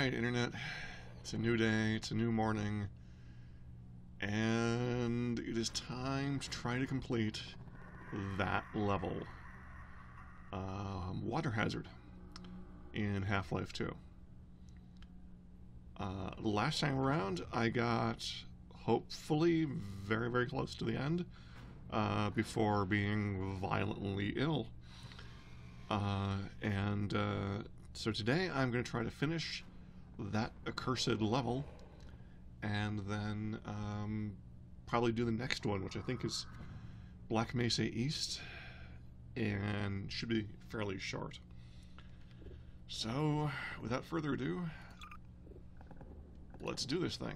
Alright, Internet. It's a new day, it's a new morning, and it is time to try to complete that level. Water Hazard in Half-Life 2. Last time around, I got hopefully very, very close to the end before being violently ill. So today I'm going to try to finish that accursed level and then probably do the next one, which I think is Black Mesa East, and should be fairly short. So, without further ado, let's do this thing.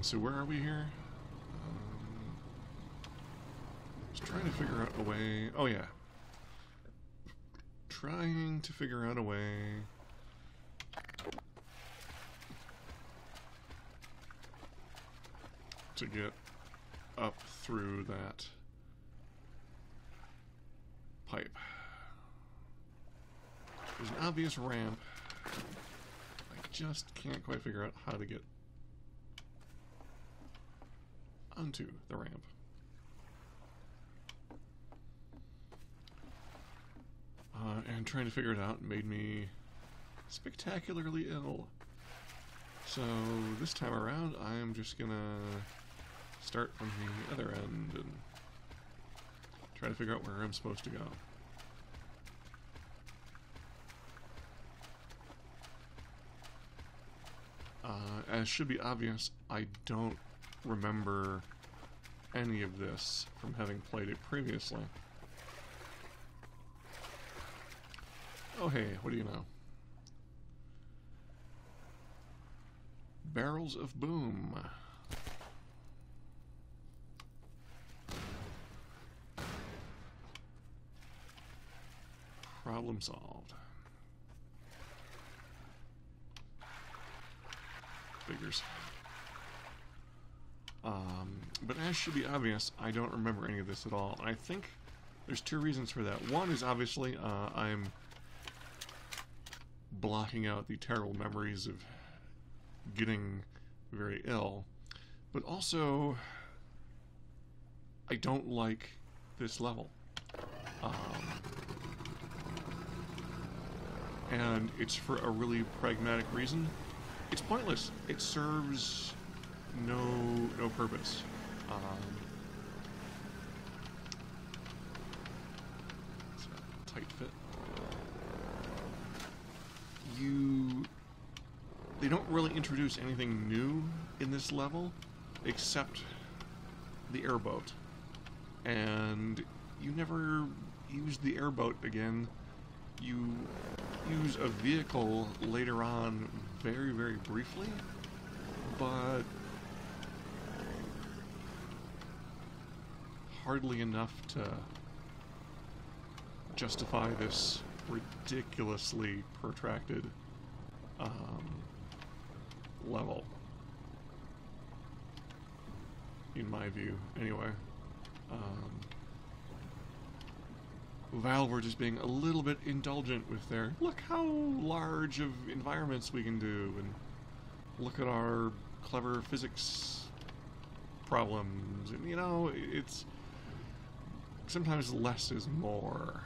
So where are we here? Just trying to figure out a way... Oh yeah. Trying to figure out a way... to get up through that pipe. There's an obvious ramp. I just can't quite figure out how to get onto the ramp. And trying to figure it out made me spectacularly ill. So this time around, I'm just gonna start from the other end and try to figure out where I'm supposed to go. As should be obvious, I don't remember any of this from having played it previously. Oh hey, what do you know? Barrels of Boom. Problem solved. Figures. But as should be obvious, I don't remember any of this at all. And I think there's two reasons for that. One is obviously I'm blocking out the terrible memories of getting very ill. But also, I don't like this level. And it's for a really pragmatic reason. It's pointless. It serves no purpose. It's a tight fit. They don't really introduce anything new in this level, except the airboat. And you never use the airboat again. You use a vehicle later on very, very briefly, but hardly enough to justify this ridiculously protracted level, in my view, anyway. Valve were just being a little bit indulgent with their, look how large of environments we can do, and look at our clever physics problems, and you know, it's sometimes less is more.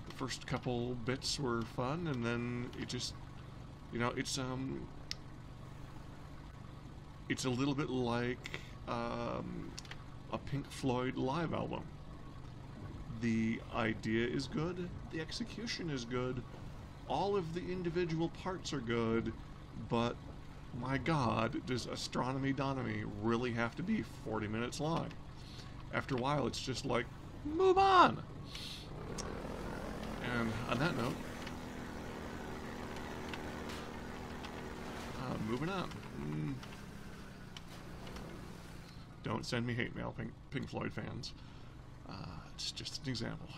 The first couple bits were fun, and then it just, you know, it's a little bit like a Pink Floyd live album. The idea is good, the execution is good, all of the individual parts are good, but my god, does Astronomy Donomy really have to be 40 minutes long? After a while, it's just like, move on! And on that note, moving on. Don't send me hate mail, Pink Floyd fans. It's just an example.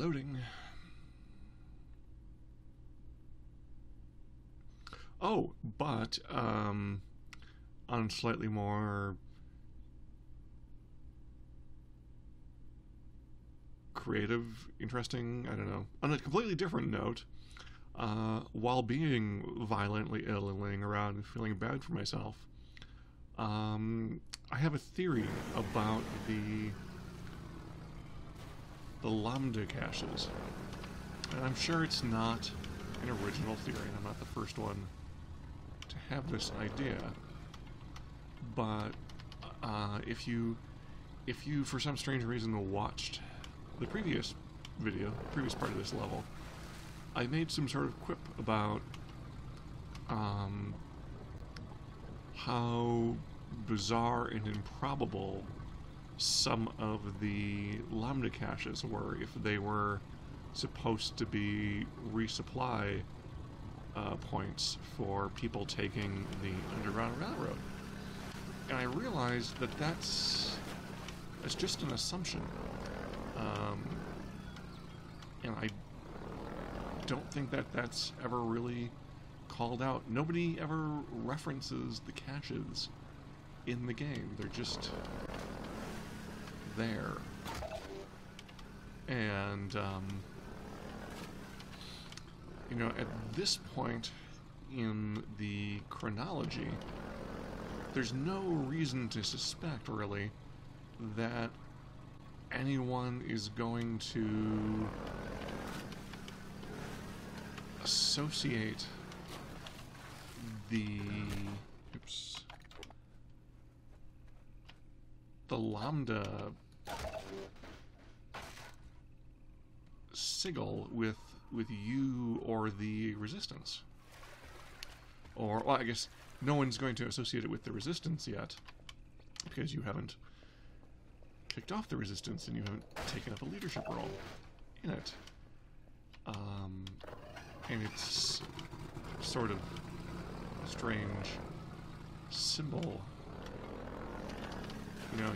Loading. Oh, but on slightly more creative, interesting, I don't know, on a completely different note, while being violently ill and laying around and feeling bad for myself, I have a theory about the lambda caches. And I'm sure it's not an original theory, and I'm not the first one to have this idea. But if you for some strange reason watched the previous video, previous part of this level, I made some sort of quip about how bizarre and improbable some of the lambda caches were if they were supposed to be resupply points for people taking the Underground Railroad. And I realized that that's just an assumption. And I don't think that that's ever really called out. Nobody ever references the caches in the game. They're just there. And, you know, at this point in the chronology, there's no reason to suspect, really, that anyone is going to associate the lambda sigil with you or the resistance. Or, well, I guess no one's going to associate it with the resistance yet, because you haven't kicked off the resistance and you haven't taken up a leadership role in it. And it's sort of a strange symbol. You know,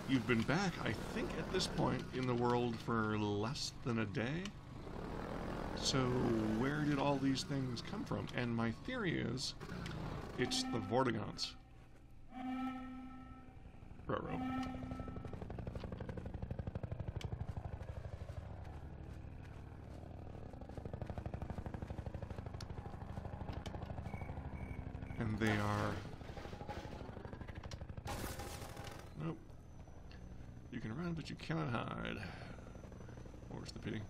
you've been back, I think, at this point in the world for less than a day. So where did all these things come from? And my theory is, it's the Vortigaunts. Railroad. And they are... Nope. You can run, but you cannot hide. More's the pity.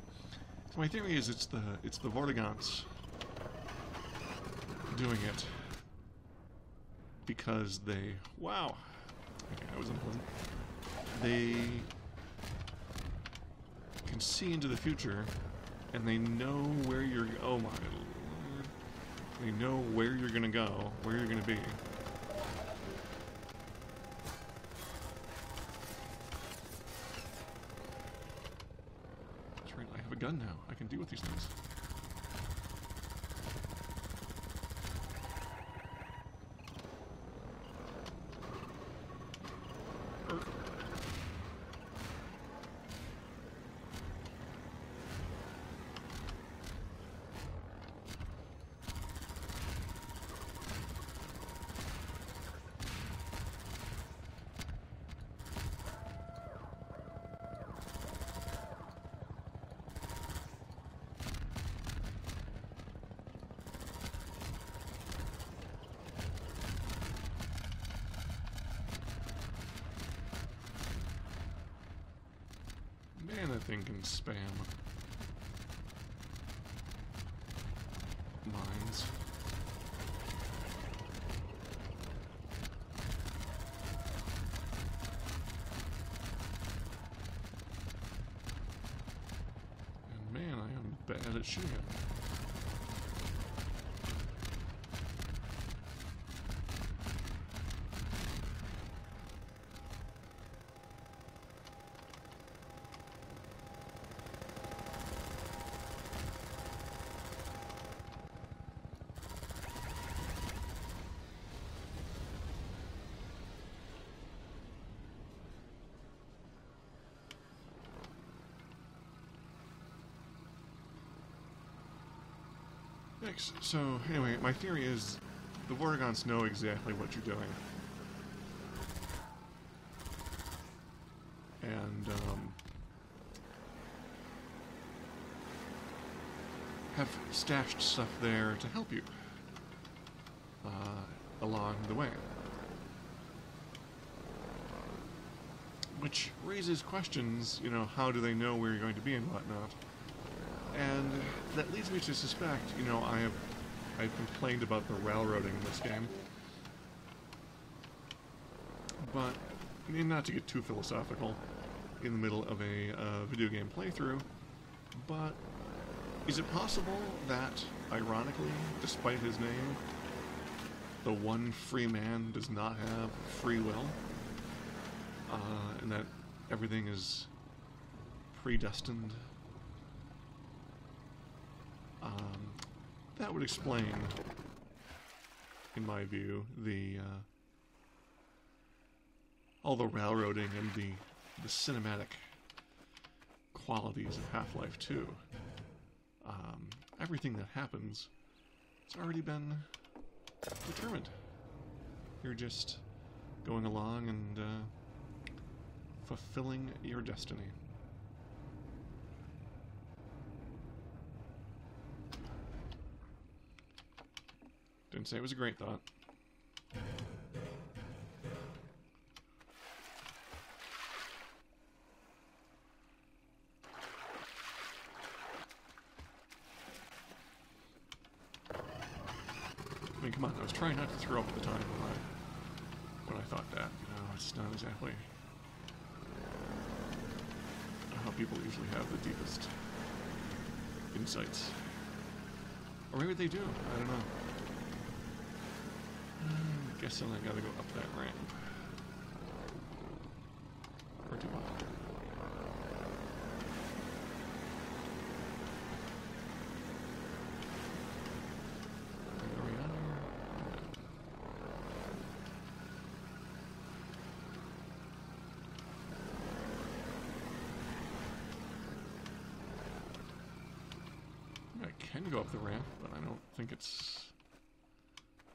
So my theory is it's the Vortigaunts doing it because they... Wow. Okay, that was unpleasant. They can see into the future, and they know where you're... Oh my lord. They know where you're gonna go, where you're gonna be. That's right, I have a gun now. I can deal with these things. Man, that thing can spam mines. And man, I am bad at shooting it. Thanks. So, anyway, my theory is the Vortigons know exactly what you're doing. And, have stashed stuff there to help you along the way. Which raises questions, you know, how do they know where you're going to be and whatnot? And that leads me to suspect, you know, I've complained about the railroading in this game. But, I mean, not to get too philosophical in the middle of a video game playthrough, but is it possible that, ironically, despite his name, the one free man does not have free will? And that everything is predestined? That would explain, in my view, all the railroading and the cinematic qualities of Half-Life 2. Everything that happens, it's already been determined. You're just going along and fulfilling your destiny. Didn't say it was a great thought. I mean, come on, I was trying not to throw up at the time when I thought that. You know, it's not exactly how people usually have the deepest insights. Or maybe they do, I don't know. I'm guessing I gotta go up that ramp. Or do I? Are we on here? I can go up the ramp, but I don't think it's...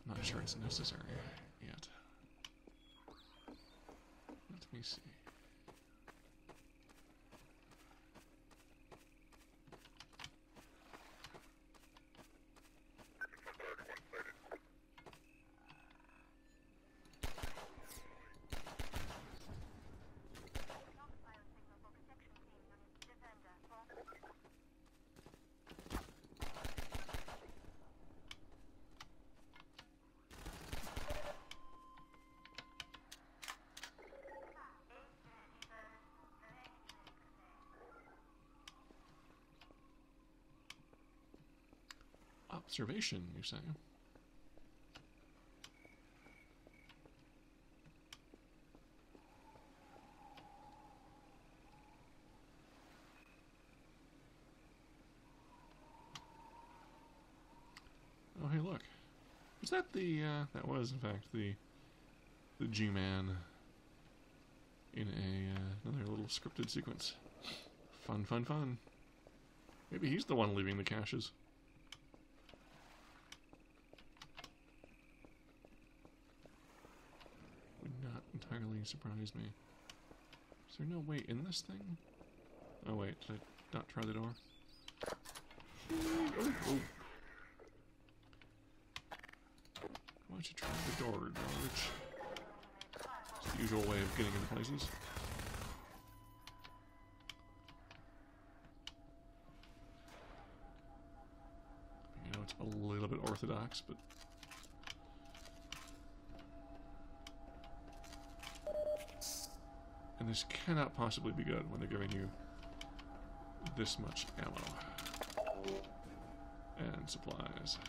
I'm not sure it's necessary yet. Let me see. Observation, you say? Oh, hey, look. Was that the, that was, in fact, the G-Man in another little scripted sequence. Fun, fun, fun. Maybe he's the one leaving the caches. Entirely surprised me. Is there no way in this thing? Oh wait, did I not try the door? Oh, oh. Why don't you try the door, George? It's the usual way of getting into places. You know, it's a little bit orthodox, but and this cannot possibly be good when they're giving you this much ammo. And supplies.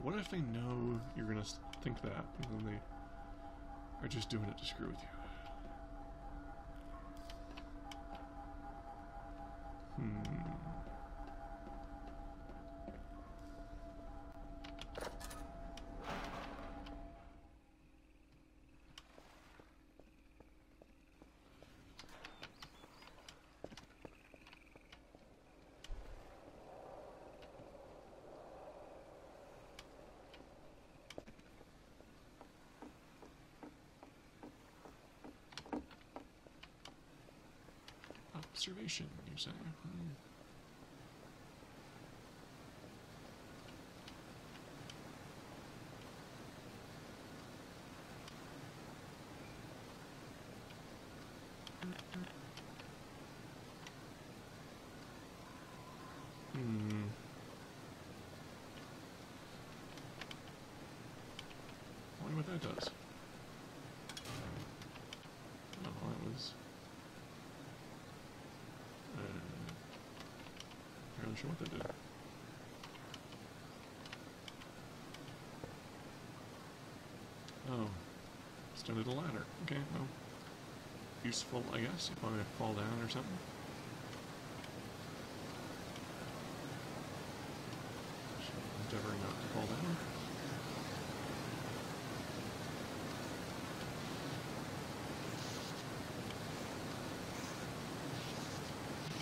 What if they know you're gonna think that, and then they are just doing it to screw with you? Observation, you say? I wonder what that does. Oh, that was... I'm not sure what that did. Oh. Started a ladder. Okay, well. Useful, I guess, if I fall down or something. Endeavoring not to fall down.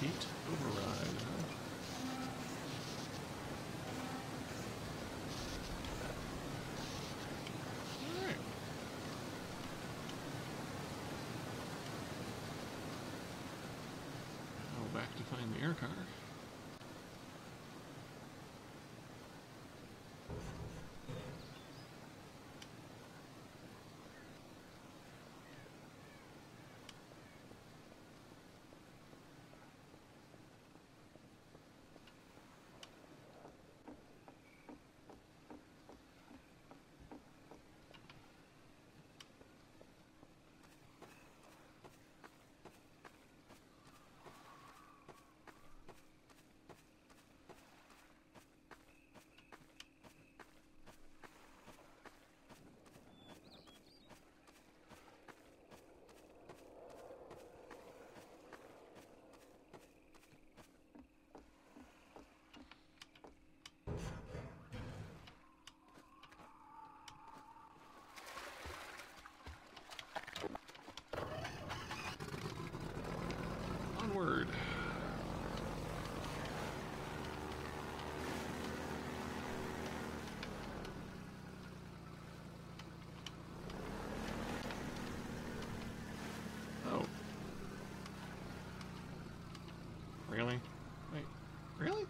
Gate override, huh? Alright. Now back to find the air car. Onward. Oh. Really? Wait. Really?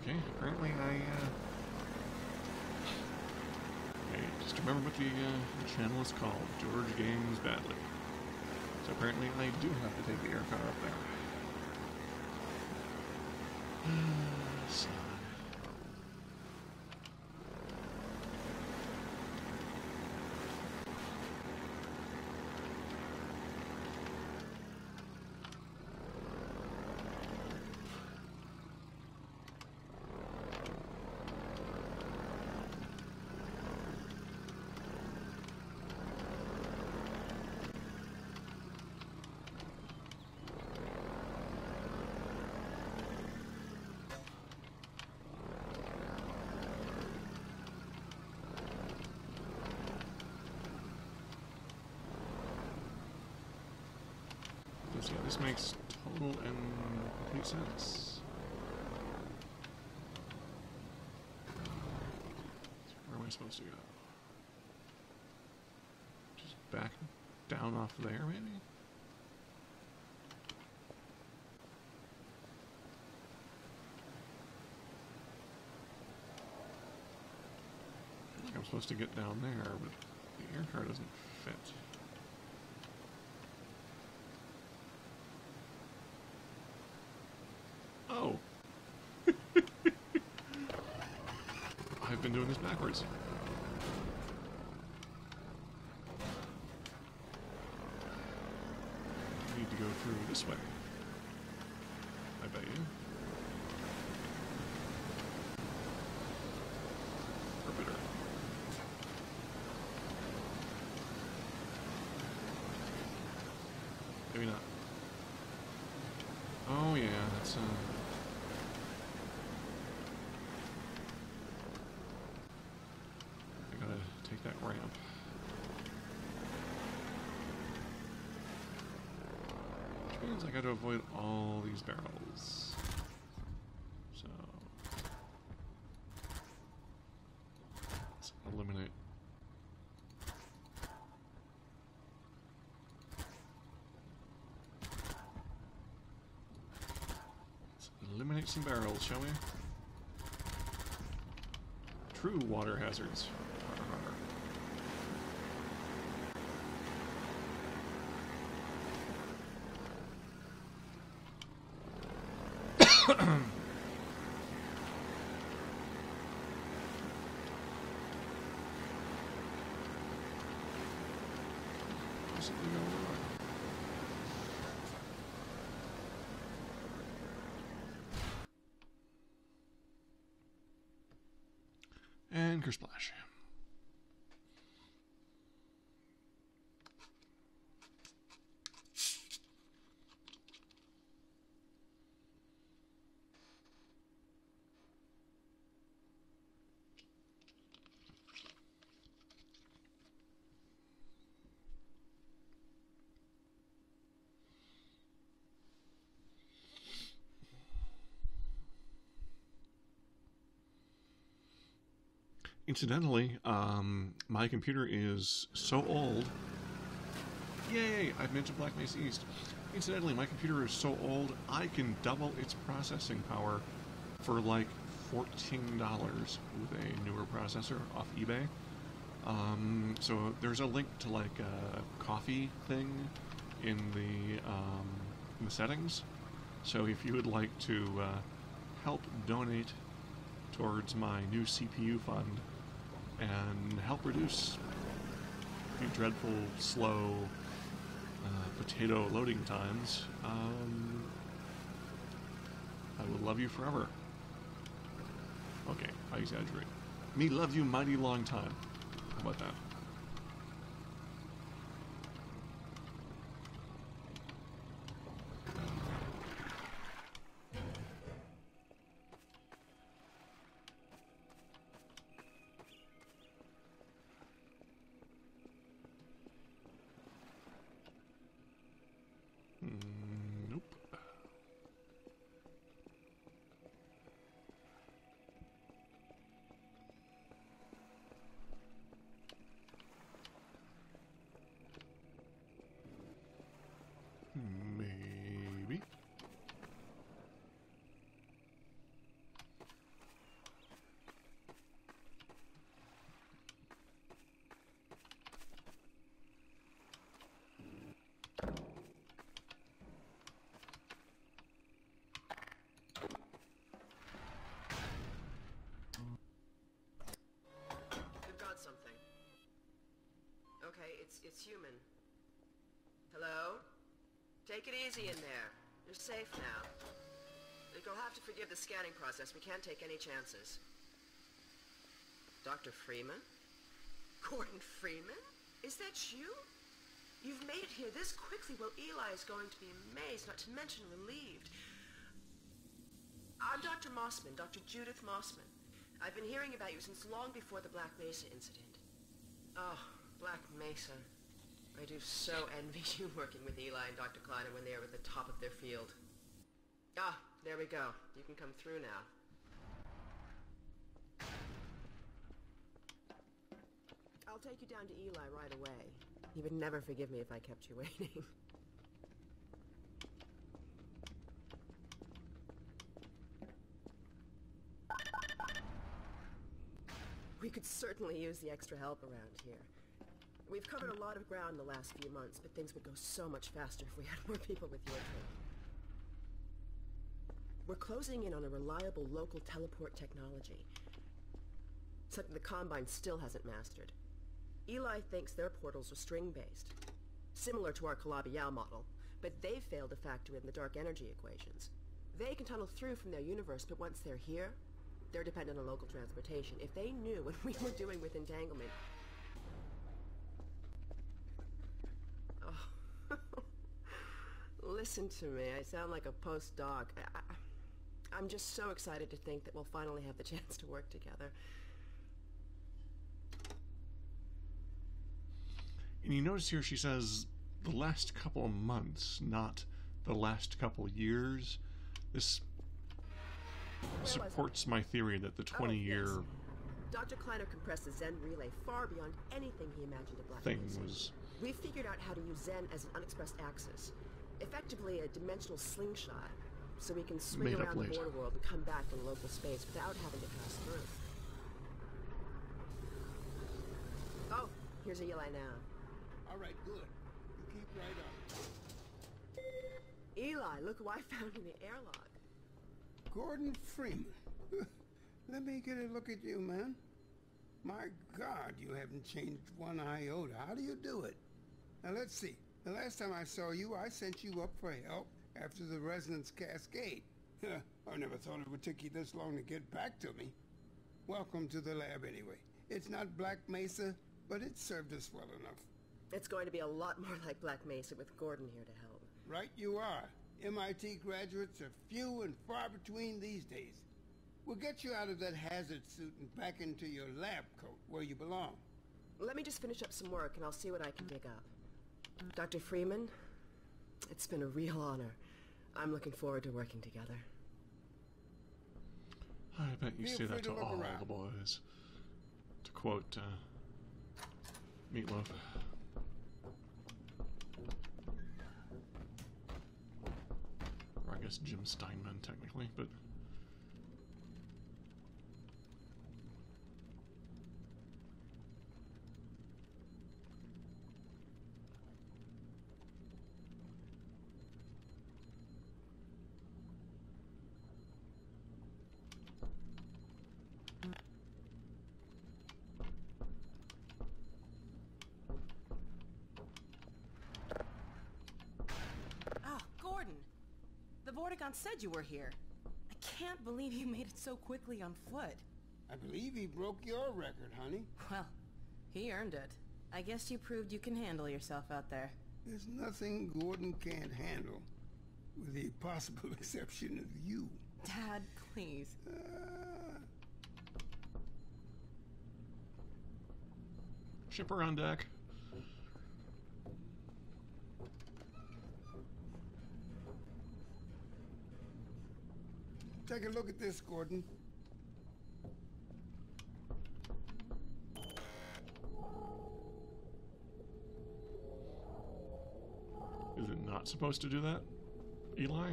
Okay, apparently I, okay, just remember what the channel is called. George Games Badly. So apparently I do have to take the air car up there. So. Yeah, this makes total and complete sense. Where am I supposed to go? Just back down off there, maybe? I feel like I'm supposed to get down there, but the air car doesn't fit. Oh. I've been doing this backwards. I need to go through this way. I bet you. Or better. Maybe not. Oh yeah, that's I gotta take that ramp. Which means I gotta avoid all these barrels. So let's eliminate Eliminate some barrels, shall we? True water hazards. And Kersplash. Incidentally, my computer is so old. Yay! I've mentioned Black Mesa East. Incidentally, my computer is so old, I can double its processing power for like $14 with a newer processor off eBay. So there's a link to like a coffee thing in the settings. So if you would like to help donate towards my new CPU fund and help reduce the dreadful, slow potato loading times, I will love you forever. Okay, I exaggerate. Me love you mighty long time. How about that? Nope. Maybe. It's human. Hello? Take it easy in there. You're safe now. You'll have to forgive the scanning process. We can't take any chances. Dr. Freeman? Gordon Freeman? Is that you? You've made it here this quickly. Well, Eli is going to be amazed, not to mention relieved. I'm Dr. Mossman, Dr. Judith Mossman. I've been hearing about you since long before the Black Mesa incident. Oh, Black Mesa. I do so envy you working with Eli and Dr. Kleiner when they are at the top of their field. Ah, there we go. You can come through now. I'll take you down to Eli right away. He would never forgive me if I kept you waiting. We could certainly use the extra help around here. We've covered a lot of ground in the last few months, but things would go so much faster if we had more people with your training. We're closing in on a reliable local teleport technology. Something the Combine still hasn't mastered. Eli thinks their portals are string-based, similar to our Calabi-Yau model, but they've failed to factor in the dark energy equations. They can tunnel through from their universe, but once they're here, they're dependent on local transportation. If they knew what we were doing with entanglement... Oh. Listen to me. I sound like a postdoc. I'm just so excited to think that we'll finally have the chance to work together. And you notice here she says the last couple of months, not the last couple of years. This supports my theory that the 20-year yes. Dr. Kleiner compressed the Zen relay far beyond anything he imagined at Black thing Mesa. was... We've figured out how to use Zen as an unexpressed axis, effectively a dimensional slingshot. so we can swing Made up around the late. border world and come back in local space without having to pass through. Oh, here's a Eli now. All right, good. You keep right up. Eli, look who I found in the airlock. Gordon Freeman. Let me get a look at you, man. My God, you haven't changed one iota. How do you do it? Now, let's see. The last time I saw you, I sent you up for help after the resonance cascade. I never thought it would take you this long to get back to me. Welcome to the lab, anyway. It's not Black Mesa, but it served us well enough. It's going to be a lot more like Black Mesa with Gordon here to help. Right you are. MIT graduates are few and far between these days. We'll get you out of that hazard suit and back into your lab coat where you belong. Let me just finish up some work and I'll see what I can dig up. Dr. Freeman, it's been a real honor. I'm looking forward to working together. I bet you Feel say free that to to look all around. the boys. To quote Meatloaf. Or I guess Jim Steinman, technically, but... Ah, Gordon. The Vortigaunt said you were here. I can't believe you made it so quickly on foot. I believe he broke your record, honey. Well, he earned it. I guess you proved you can handle yourself out there. There's nothing Gordon can't handle, with the possible exception of you. Dad, please. Shipper on deck. Take a look at this, Gordon. Is it not supposed to do that, Eli?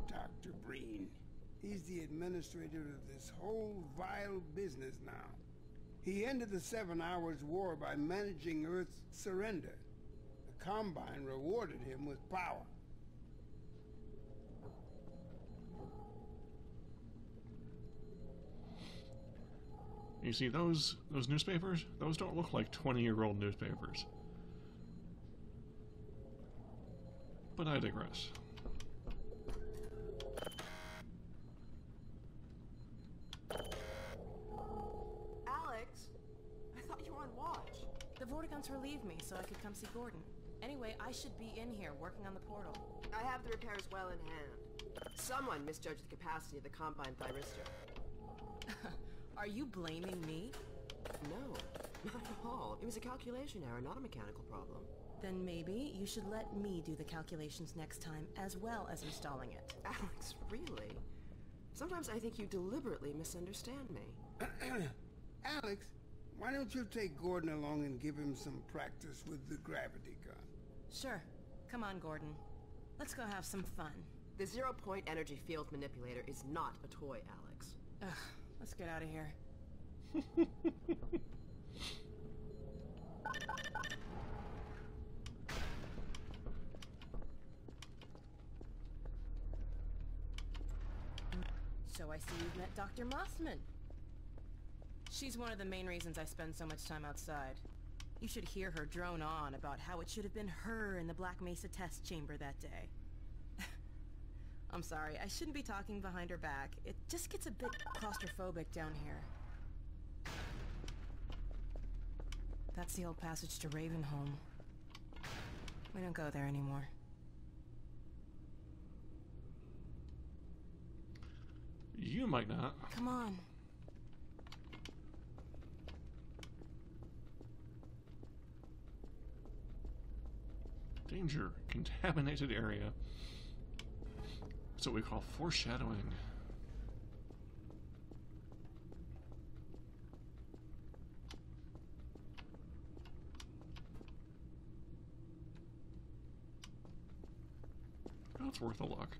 Dr. Breen. He's the administrator of this whole vile business now. He ended the 7 Hours War by managing Earth's surrender. The Combine rewarded him with power. You see, those newspapers? Those don't look like 20-year-old newspapers. But I digress. Alex, I thought you were on watch. The Vortigaunts relieved me so I could come see Gordon. Anyway, I should be in here working on the portal. I have the repairs well in hand. Someone misjudged the capacity of the Combine thyristor. Are you blaming me? No, not at all. It was a calculation error, not a mechanical problem. Then maybe you should let me do the calculations next time, as well as installing it. Alex, really? Sometimes I think you deliberately misunderstand me. Alex, why don't you take Gordon along and give him some practice with the gravity gun? Sure. Come on, Gordon. Let's go have some fun. The zero-point energy field manipulator is not a toy, Alex. Ugh, let's get out of here. So I see you've met Dr. Mossman. She's one of the main reasons I spend so much time outside. You should hear her drone on about how it should have been her in the Black Mesa test chamber that day. I'm sorry, I shouldn't be talking behind her back. It just gets a bit claustrophobic down here. That's the old passage to Ravenholm. We don't go there anymore. You might not. Come on. Danger. Contaminated area. That's what we call foreshadowing. That's worth a look.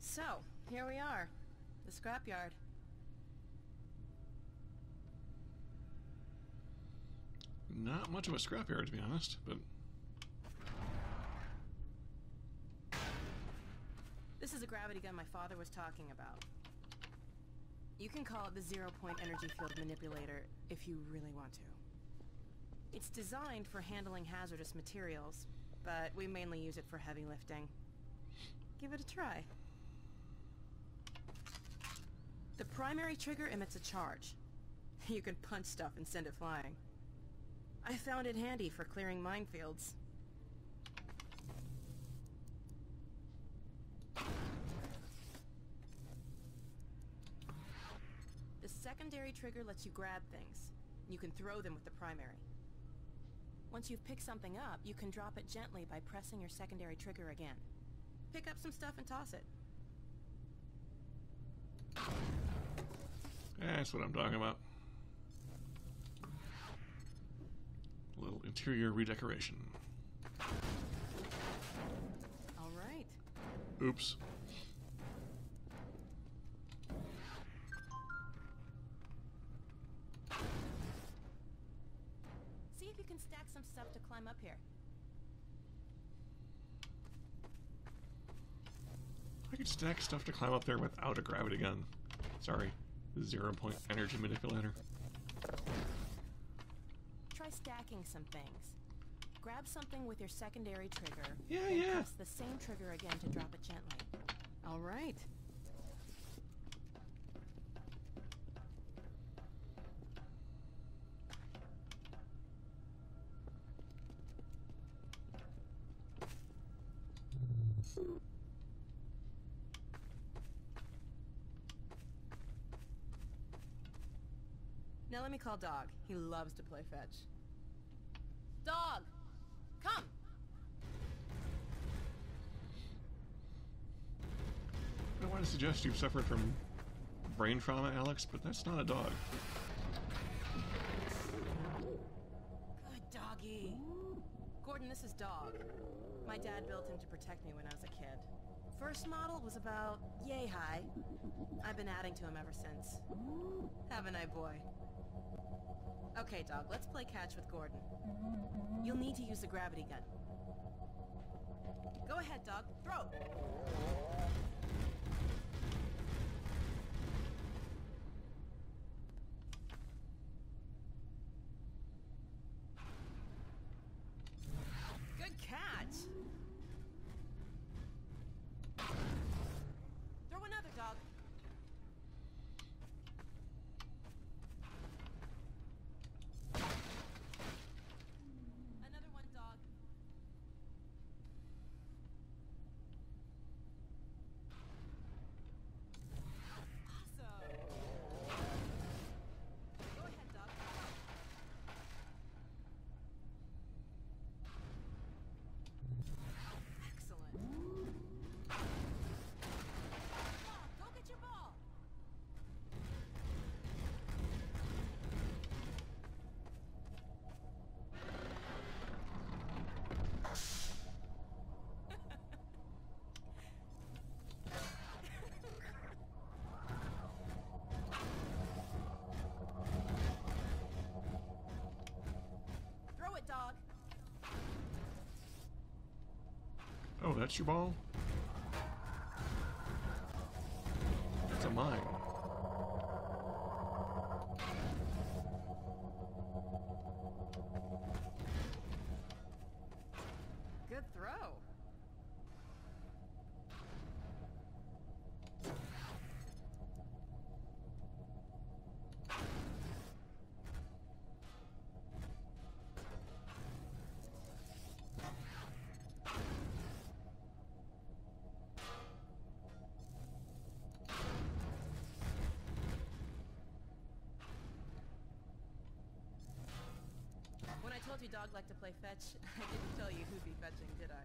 So, here we are. The scrapyard. Not much of a scrapyard, to be honest, but... This is a gravity gun my father was talking about. You can call it the zero-point energy field manipulator if you really want to. It's designed for handling hazardous materials, but we mainly use it for heavy lifting. Give it a try. The primary trigger emits a charge. You can punch stuff and send it flying. I found it handy for clearing minefields. The secondary trigger lets you grab things. You can throw them with the primary. Once you've picked something up, you can drop it gently by pressing your secondary trigger again. Pick up some stuff and toss it. That's what I'm talking about. A little interior redecoration. All right. Oops. See if you can stack some stuff to climb up here. I could stack stuff to climb up there without a gravity gun. Sorry. Zero-point energy manipulator. Try stacking some things. Grab something with your secondary trigger. Yeah, then yeah. press the same trigger again to drop it gently. All right. Now let me call Dog. He loves to play fetch. Dog! Come! I don't want to suggest you've suffered from brain trauma, Alex, but that's not a dog. Good doggy. Gordon, this is Dog. My dad built him to protect me when I was a kid. First model was about yay high. I've been adding to him ever since. Haven't I, boy? Okay, Dog, let's play catch with Gordon. You'll need to use the gravity gun. Go ahead, Dog. Throw! Good catch! Throw another, Dog. Another one, Dog. Awesome! Go ahead, Dog. Excellent. Come on, go get your ball. Throw it, Dog. Oh, that's your ball? That's a mine. Good throw. told you dog liked to play fetch. I didn't tell you who'd be fetching, did I?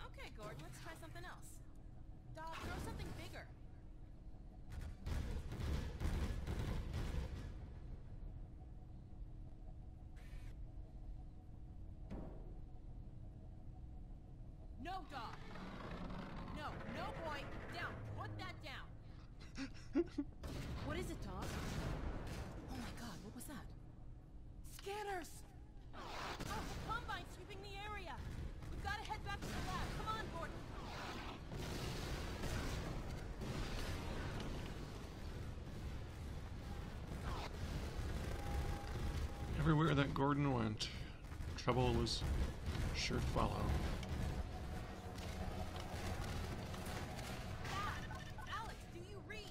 Okay, Gordon, let's try something else. Dog, throw something bigger. No, dog. No, no, boy. Down. Put that down. What is it, dog? Oh my God, what was that? Scanners! Oh, the Combine's sweeping the area. We've got to head back to the lab. Come on, Gordon. Everywhere that Gordon went, trouble was sure to follow. Alex, do you read?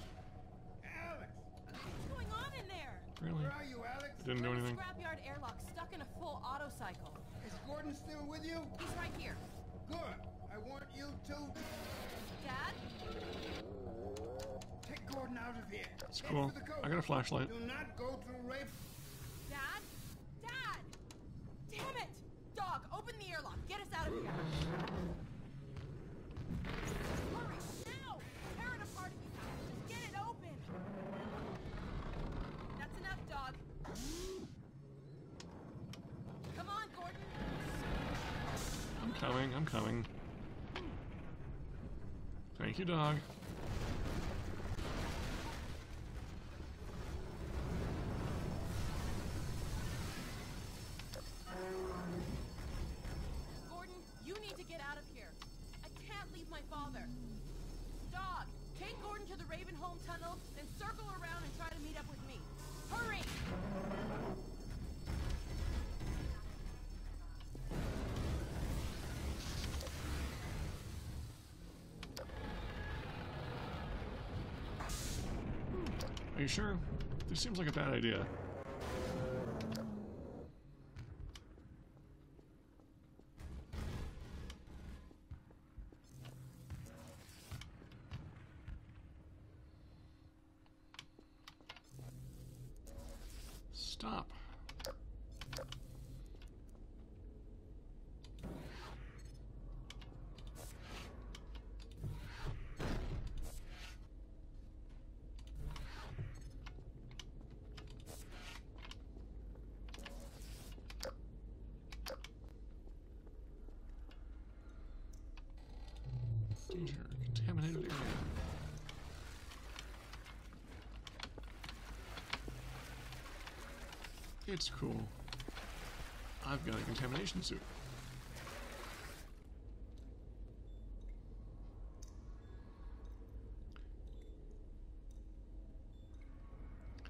Alex! What's going on in there? Really? Where are you, Alex? Didn't do We're in a anything. scrapyard airlock, stuck in a full auto cycle. Is Gordon still with you? He's right here. Good. I want you to Dad? take Gordon out of here. It's Head cool. for the coast. I got a flashlight. Do not go through Rafe. Dad? Dad! Damn it! Dog, open the airlock. Get us out of here. Hurry, now! Tear it apart if you can. Just get it open. That's enough, dog. Come on, Gordon. I'm coming, I'm coming. Thank you, dog. Gordon, you need to get out of here. I can't leave my father. Dog, take Gordon to the Ravenholm tunnel, then circle around and try to meet up with me. Hurry! Are you sure? This seems like a bad idea. Stop. Danger. Contaminated area. It's cool. I've got a contamination suit.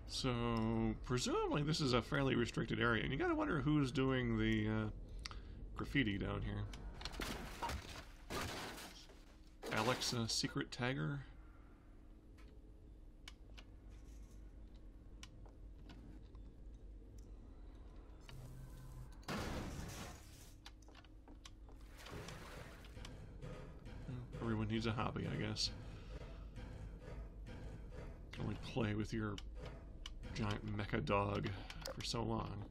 So, presumably this is a fairly restricted area, and you gotta wonder who's doing the graffiti down here. Alex, secret tagger? Everyone needs a hobby, I guess. Can only play with your giant mecha dog for so long.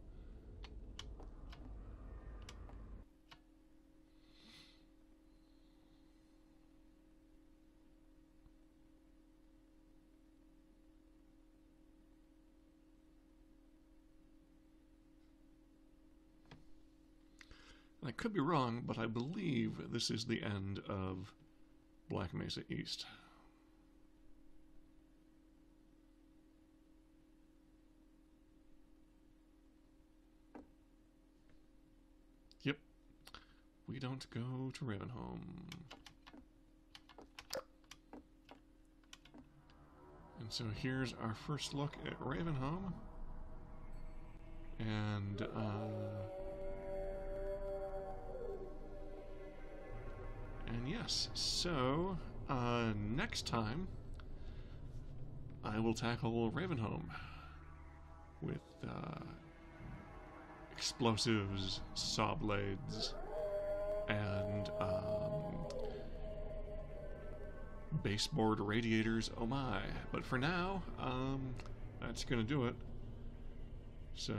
I could be wrong, but I believe this is the end of Black Mesa East. Yep. We don't go to Ravenholm. And so here's our first look at Ravenholm. And, yes, so, next time, I will tackle Ravenholm with, explosives, saw blades, and baseboard radiators. Oh my. But for now, that's gonna do it. So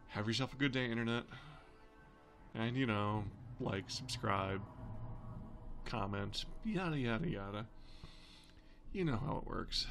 have yourself a good day, internet. And, you know, like, subscribe, comment, yada yada yada. You know how it works.